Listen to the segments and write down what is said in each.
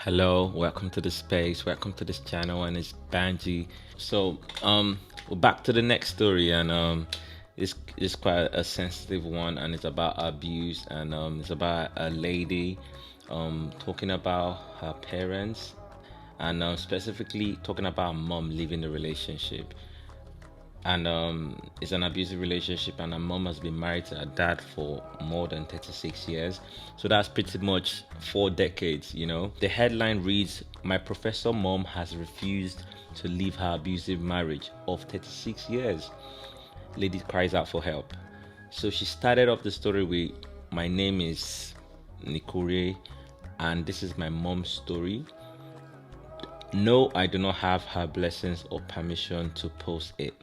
Hello, welcome to the space, welcome to this channel, and it's Banji. We're back to the next story, and it's quite a sensitive one, and it's about abuse, and it's about a lady talking about her parents, and specifically talking about mom leaving the relationship, and it's an abusive relationship, and her mom has been married to her dad for more than 36 years, so that's pretty much 4 decades. The headline reads, my professor mom has refused to leave her abusive marriage of 36 years. Lady cries out for help. So she started off the story with, my name is Nikure, and this is my mom's story. No, I do not have her blessings or permission to post it,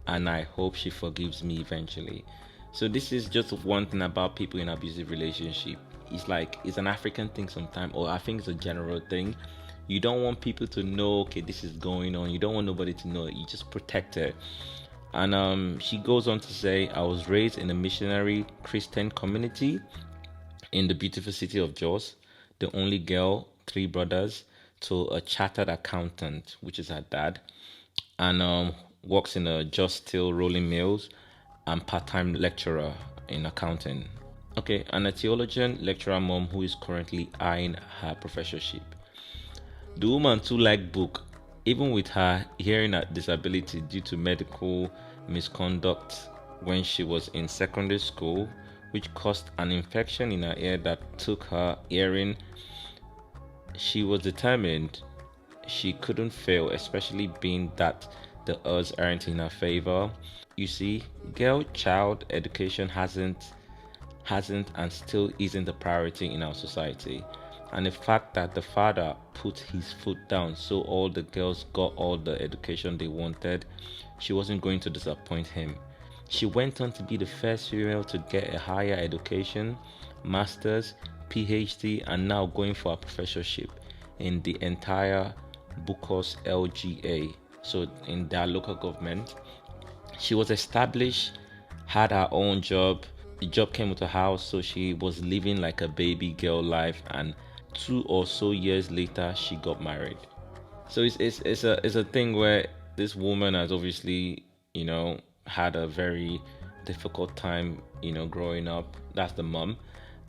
and I hope she forgives me eventually. So this is just one thing about people in abusive relationship. It's like it's an African thing sometimes, or I think it's a general thing. You don't want people to know, okay, this is going on. You don't want nobody to know. You just protect her. And she goes on to say, I was raised in a missionary Christian community in the beautiful city of Jos, the only girl, three brothers, to a chartered accountant, which is her dad, and works in a Just Steel rolling mills, and part-time lecturer in accounting. Okay, and a theologian lecturer mom who is currently eyeing her professorship. The woman too liked book, even with her hearing disability due to medical misconduct when she was in secondary school, which caused an infection in her ear that took her hearing. She was determined she couldn't fail, especially being that the odds aren't in her favor. You see, girl child education hasn't and still isn't a priority in our society. And the fact that the father put his foot down so all the girls got all the education they wanted, she wasn't going to disappoint him. She went on to be the first female to get a higher education, master's, PhD, and now going for a professorship in the entire Bukos LGA, so in their local government. She was established, had her own job. The job came with a house, so she was living like a baby girl life. And 2 or so years later, she got married. So it's a thing where this woman has obviously had a very difficult time growing up. That's the mom,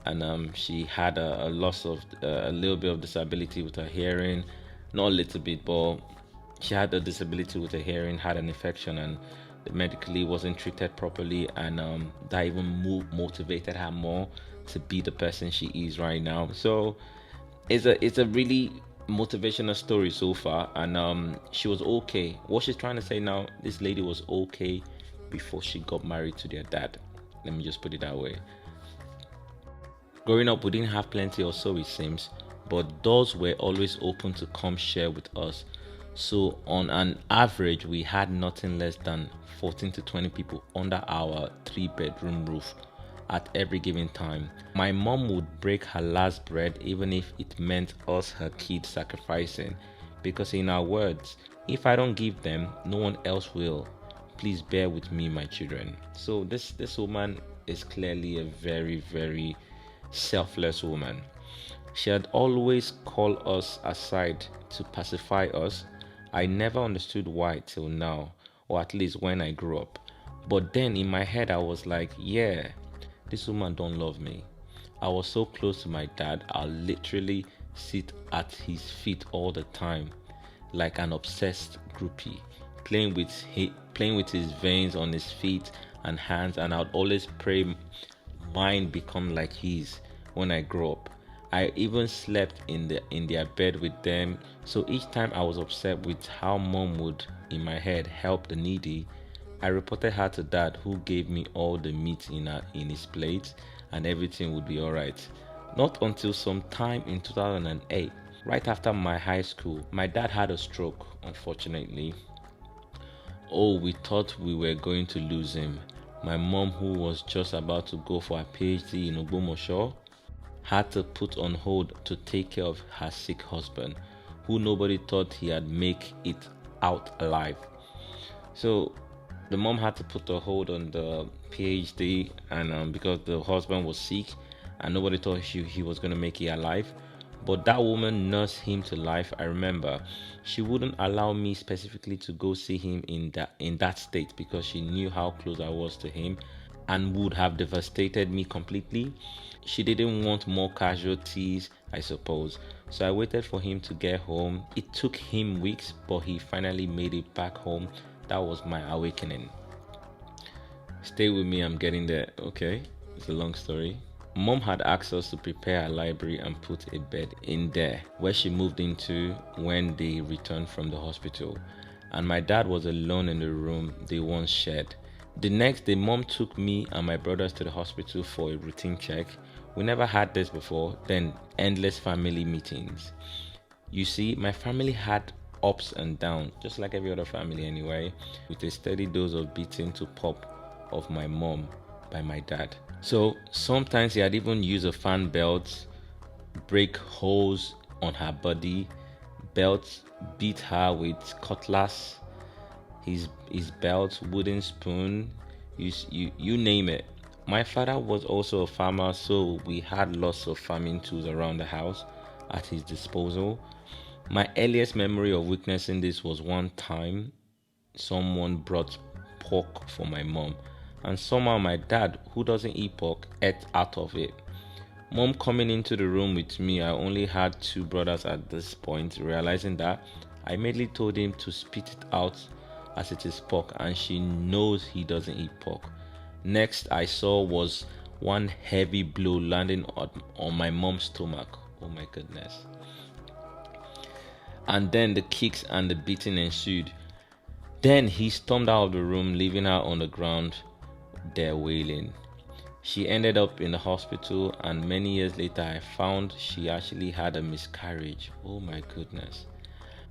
and she had a loss of a little bit of disability with her hearing, not a little bit, but she had a disability with her hearing, had an infection, and medically wasn't treated properly, and that even motivated her more to be the person she is right now. So it's a really motivational story so far, and she was okay. What she's trying to say now, this lady was okay before she got married to their dad. Let me just put it that way. Growing up, we didn't have plenty, or so it seems, but doors were always open to come share with us. So on an average, we had nothing less than 14 to 20 people under our 3 bedroom roof at every given time. My mom would break her last bread even if it meant us, her kids, sacrificing. Because in our words, if I don't give them, no one else will. Please bear with me, my children. So this woman is clearly a very, very selfless woman. She had always called us aside to pacify us. I never understood why till now, or at least when I grew up. But then in my head I was like, yeah, this woman don't love me. I was so close to my dad, I'll literally sit at his feet all the time, like an obsessed groupie, playing with his veins on his feet and hands, and I'd always pray mine become like his when I grow up. I even slept in their bed with them. So each time I was upset with how mom would, in my head, help the needy, I reported her to dad, who gave me all the meat in his plate, and everything would be alright. Not until some time in 2008, right after my high school, my dad had a stroke, unfortunately. Oh, we thought we were going to lose him. My mom, who was just about to go for a PhD in Ogbomoso, had to put on hold to take care of her sick husband, who nobody thought he had make it out alive. So the mom had to put a hold on the PhD, and because the husband was sick, and nobody thought he was going to make it alive. But that woman nursed him to life. I remember she wouldn't allow me specifically to go see him in that state because she knew how close I was to him and would have devastated me completely. She didn't want more casualties, I suppose. So I waited for him to get home. It took him weeks, but he finally made it back home. That was my awakening. Stay with me, I'm getting there. Okay, it's a long story. Mom had asked us to prepare a library and put a bed in there where she moved into when they returned from the hospital. And my dad was alone in the room they once shared. The next day, mom took me and my brothers to the hospital for a routine check. We never had this before, then endless family meetings. You see, my family had ups and downs, just like every other family anyway, with a steady dose of beating to pop of my mom by my dad. So sometimes he had even used a fan belt, break holes on her body, belt, beat her with cutlass, his belt, wooden spoon, you name it. My father was also a farmer, so we had lots of farming tools around the house at his disposal. My earliest memory of witnessing this was one time someone brought pork for my mom, and somehow my dad, who doesn't eat pork, ate out of it. Mom coming into the room with me, I only had two brothers at this point, realizing that I immediately told him to spit it out as it is pork, and she knows he doesn't eat pork. Next I saw was one heavy blow landing on my mom's stomach. Oh my goodness. And then the kicks and the beating ensued. Then he stormed out of the room, leaving her on the ground there wailing. She ended up in the hospital, and many years later, I found she actually had a miscarriage. Oh my goodness.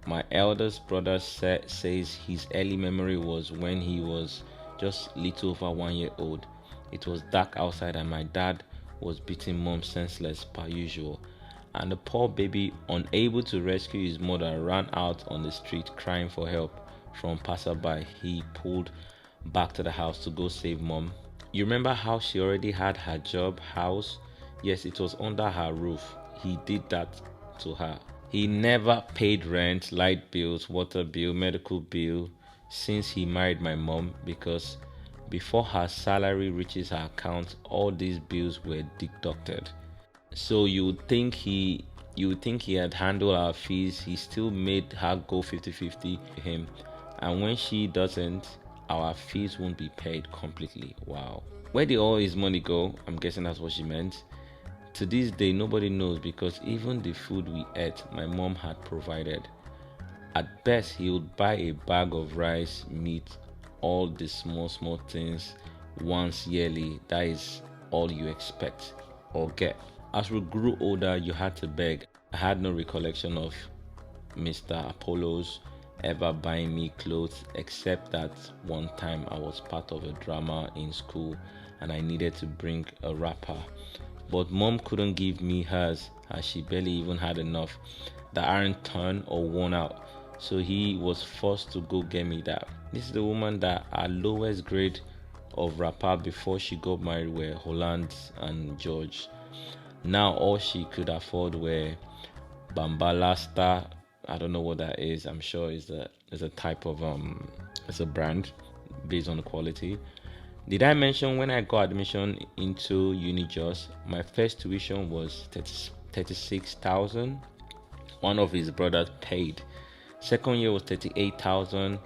My eldest brother says his early memory was when he was just little over 1 year old. It was dark outside, and my dad was beating mom senseless per usual. And the poor baby, unable to rescue his mother, ran out on the street crying for help from passerby. He pulled back to the house to go save mom. You remember how she already had her job, house? Yes, it was under her roof. He did that to her. He never paid rent, light bills, water bill, medical bill since he married my mom, because before her salary reaches her account, all these bills were deducted. So you would think he had handled our fees. He still made her go 50-50 to him. And when she doesn't, our fees won't be paid completely. Wow. Where did all his money go? I'm guessing that's what she meant. To this day, nobody knows, because even the food we ate, my mom had provided. At best, he would buy a bag of rice, meat, all the small things once yearly. That is all you expect or get. As we grew older, you had to beg. I had no recollection of Mr. Apollo's ever buying me clothes, except that one time I was part of a drama in school and I needed to bring a wrapper. But mom couldn't give me hers, as she barely even had enough that aren't torn or worn out. So he was forced to go get me that. This is the woman that her lowest grade of wrapper before she got married were Holland and George. Now all she could afford were Bambalasta. I don't know what that is. I'm sure it's a type of it's a brand based on the quality. Did I mention when I got admission into Unijust, my first tuition was 36,000. One of his brothers paid. Second year was 38,000,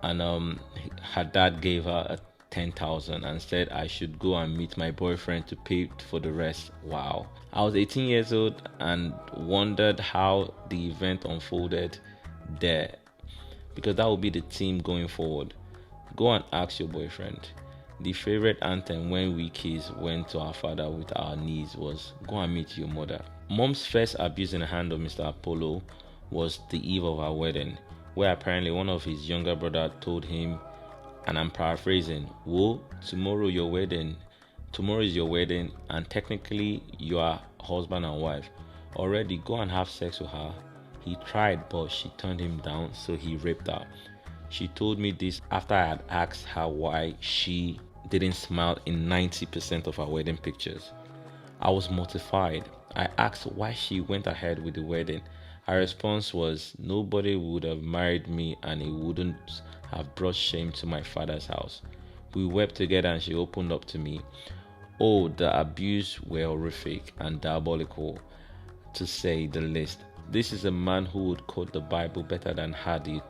and her dad gave her 10,000 and said I should go and meet my boyfriend to pay for the rest. Wow. I was 18 years old and wondered how the event unfolded there, because that would be the theme going forward. Go and ask your boyfriend. The favorite anthem when we kids went to our father with our knees was "Go and meet your mother." Mom's first abuse in the hand of Mr. Apollo was the eve of our wedding, where apparently one of his younger brother told him, and I'm paraphrasing, "Whoa, tomorrow is your wedding, and technically you are husband and wife. Already go and have sex with her." He tried, but she turned him down, so he raped her. She told me this after I had asked her why she didn't smile in 90% of our wedding pictures. I was mortified. I asked why she went ahead with the wedding. Her response was, "Nobody would have married me and it wouldn't have brought shame to my father's house." We wept together and she opened up to me. Oh, the abuse were horrific and diabolical, to say the least. This is a man who would quote the Bible better than her, the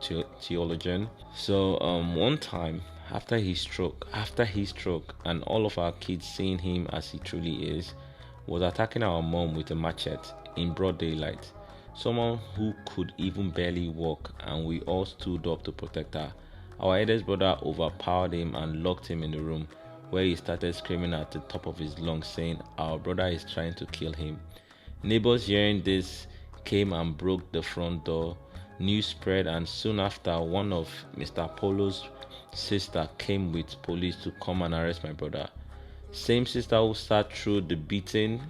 theologian. So, one time after his stroke, and all of our kids seeing him as he truly is, was attacking our mom with a machete in broad daylight. Someone who could even barely walk, and we all stood up to protect her. Our eldest brother overpowered him and locked him in the room, where he started screaming at the top of his lungs, saying, "Our brother is trying to kill him." Neighbors hearing this came and broke the front door. News spread, and soon after, one of Mr. Polo's sister came with police to come and arrest my brother. Same sister who sat through the beating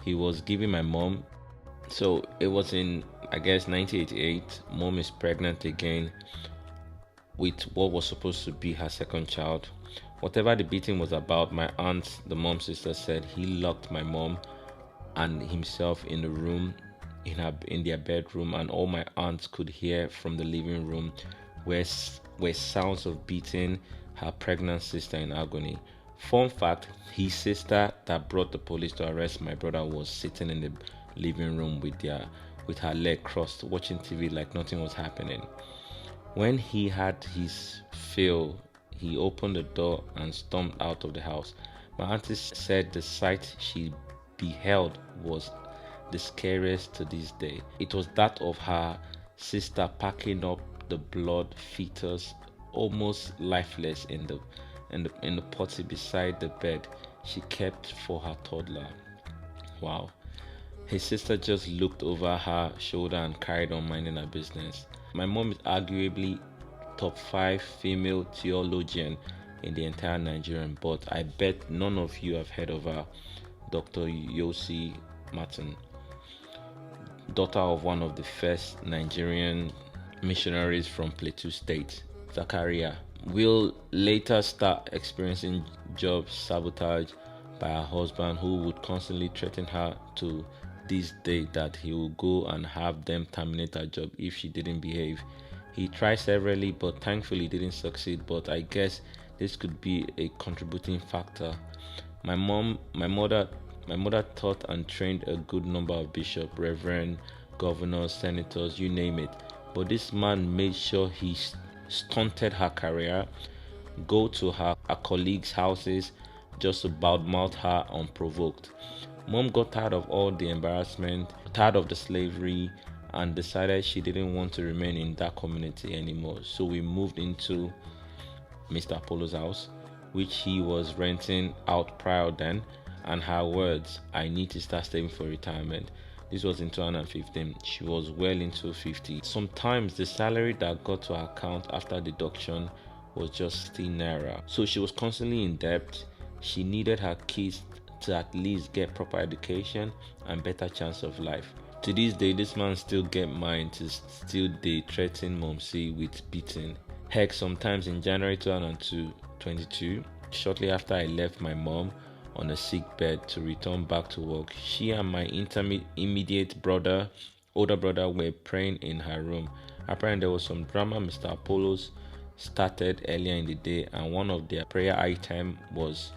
he was giving my mom. So it was in, I guess, 1988. Mom is pregnant again with what was supposed to be her second child. Whatever the beating was about, my aunt, the mom's sister, said he locked my mom and himself in the room, in their bedroom, and all my aunts could hear from the living room were sounds of beating her pregnant sister in agony. Fun fact: his sister that brought the police to arrest my brother was sitting in the living room with her leg crossed, watching TV like nothing was happening. When he had his fill, he opened the door and stormed out of the house. My auntie said the sight she beheld was the scariest to this day. It was that of her sister packing up the blood fetus, almost lifeless, in the potty beside the bed she kept for her toddler. Wow. His sister just looked over her shoulder and carried on minding her business. My mom is arguably top 5 female theologian in the entire Nigerian, but I bet none of you have heard of her. Dr. Yossi Martin, daughter of one of the first Nigerian missionaries from Plateau State, Zachariah, will later start experiencing job sabotage by her husband, who would constantly threaten her to this day that he will go and have them terminate her job if she didn't behave. He tried severally, but thankfully didn't succeed. But I guess this could be a contributing factor. My mother taught and trained a good number of bishops, reverend, governors, senators, you name it. But this man made sure he stunted her career, go to her colleagues' houses just to badmouth her unprovoked. Mom got tired of all the embarrassment, tired of the slavery, and decided she didn't want to remain in that community anymore. So we moved into Mr. Apollo's house, which he was renting out prior then, and her words, "I need to start saving for retirement." This was in 2015. She was well into 50. Sometimes the salary that got to her account after deduction was just 16 naira. So she was constantly in debt. She needed her kids to at least get proper education and better chance of life. To this day, this man still get mine to still they threaten Momsi with beating. Heck, sometimes in January 2022, shortly after I left my mom on a sick bed to return back to work, she and my immediate older brother, were praying in her room. Apparently, there was some drama Mr. Apollo's started earlier in the day, and one of their prayer item was,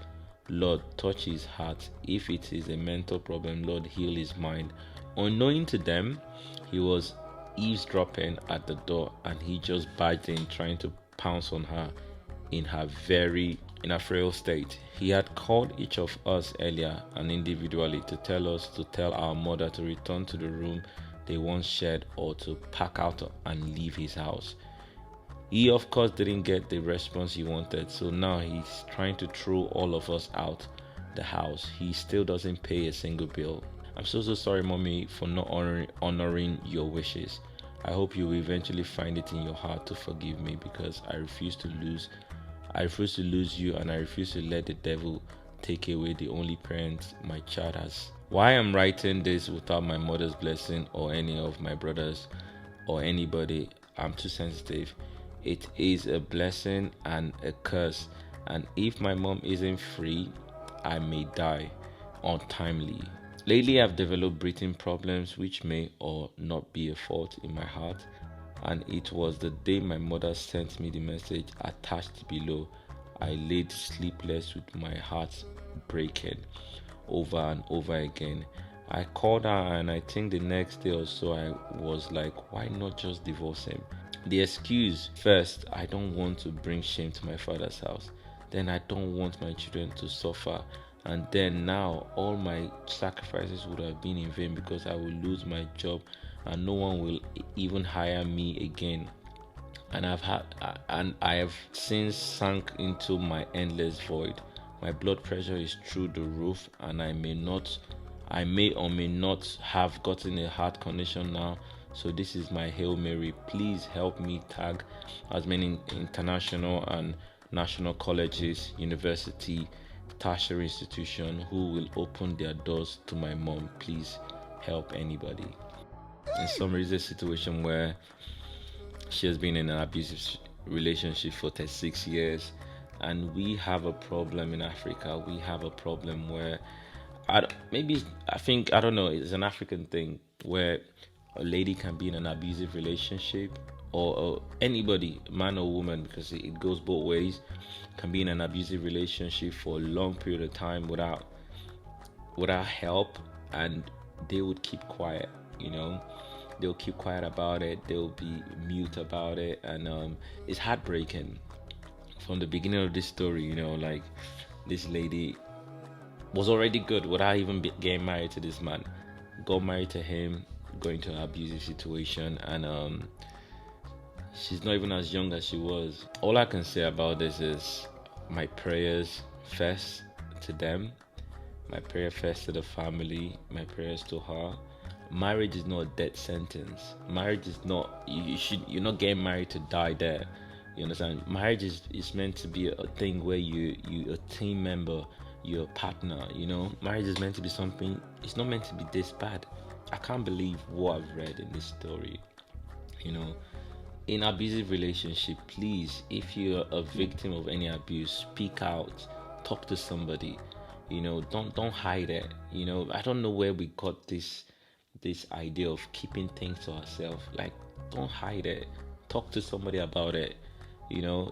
"Lord, touch his heart. If it is a mental problem, Lord, heal his mind." Unknowing to them, he was eavesdropping at the door, and he just barged in, trying to pounce on her in her frail state. He had called each of us earlier and individually to tell us to tell our mother to return to the room they once shared, or to pack out and leave his house. He, of course, didn't get the response he wanted, so now he's trying to throw all of us out the house. He still doesn't pay a single bill. I'm so sorry, mommy, for not honoring your wishes. I hope you will eventually find it in your heart to forgive me, because I refuse to lose you, and I refuse to let the devil take away the only parent my child has. Why I'm writing this without my mother's blessing or any of my brothers or anybody, I'm too sensitive. It is a blessing and a curse, and if my mom isn't free, I may die. untimely. Lately, I've developed breathing problems, which may or not be a fault in my heart. And it was the day my mother sent me the message attached below. I laid sleepless with my heart breaking over and over again. I called her, and I think the next day or so, I was like, why not just divorce him? The excuse first, I don't want to bring shame to my father's house. Then I don't want my children to suffer. And then now all my sacrifices would have been in vain because I will lose my job and no one will even hire me again. And I have since sunk into my endless void. My blood pressure is through the roof, and I may or may not have gotten a heart condition now. So this is my Hail Mary. Please help me tag as many international and national colleges, university, tertiary institution who will open their doors to my mom. Please help anybody. In summary, it's a situation where she has been in an abusive relationship for 36 years, and we have a problem in Africa. We have a problem where maybe I think, I don't know, it's an African thing where a lady can be in an abusive relationship, or anybody, man or woman, because it goes both ways, can be in an abusive relationship for a long period of time without help, and they would keep quiet. They'll keep quiet about it, they'll be mute about it, and it's heartbreaking. From the beginning of this story, like, this lady was already good without even getting married to this man, got married to him, going to an abusive situation, and she's not even as young as she was. All I can say about this is my prayers first to them, my prayer first to the family, my prayers to her. Marriage is not a death sentence. Marriage is not, you're not getting married to die there. You understand? Marriage is meant to be a thing where you a team member, you're a partner. Marriage is meant to be something. It's not meant to be this bad. I can't believe what I've read in this story. In abusive relationship, please, if you're a victim of any abuse, speak out, talk to somebody. Don't hide it. I don't know where we got this idea of keeping things to ourselves. Like, don't hide it, talk to somebody about it.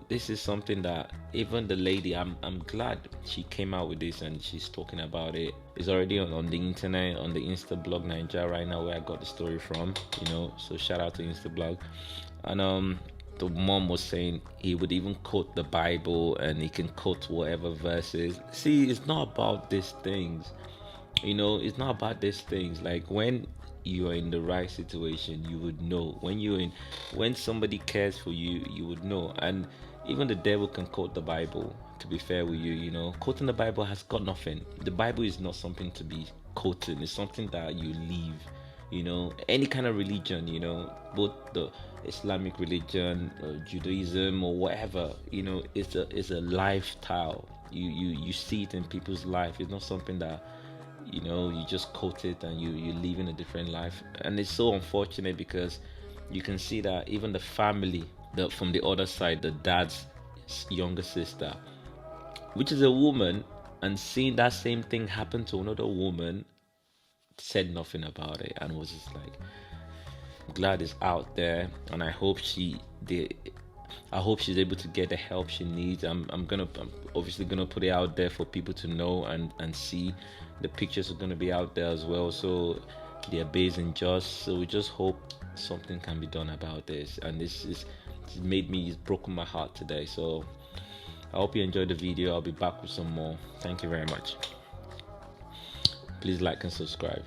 This is something that even the lady, I'm glad she came out with this and she's talking about it. It's already on the internet, on the Insta blog Nigeria right now, where I got the story from. So shout out to Insta blog. And the mom was saying he would even quote the Bible, and he can quote whatever verses. See, it's not about these things. It's not about these things. Like, when you are in the right situation, you would know. When somebody cares for you, you would know. And even the devil can quote the Bible, to be fair with you. Quoting the Bible has got nothing. The Bible is not something to be quoting. It's something that you live. Any kind of religion, both the Islamic religion, Judaism, or whatever, it's a lifestyle. You see it in people's life. It's not something that you just quote it and you live in a different life. And it's so unfortunate because you can see that even the family, from the other side, the dad's younger sister, which is a woman, and seeing that same thing happen to another woman, said nothing about it, and was just like, glad it's out there, and I hope she's able to get the help she needs. I'm obviously gonna put it out there for people to know and see. The pictures are gonna be out there as well, so they're based in just. So we just hope something can be done about this. And it's broken my heart today. So I hope you enjoyed the video. I'll be back with some more. Thank you very much. Please like and subscribe.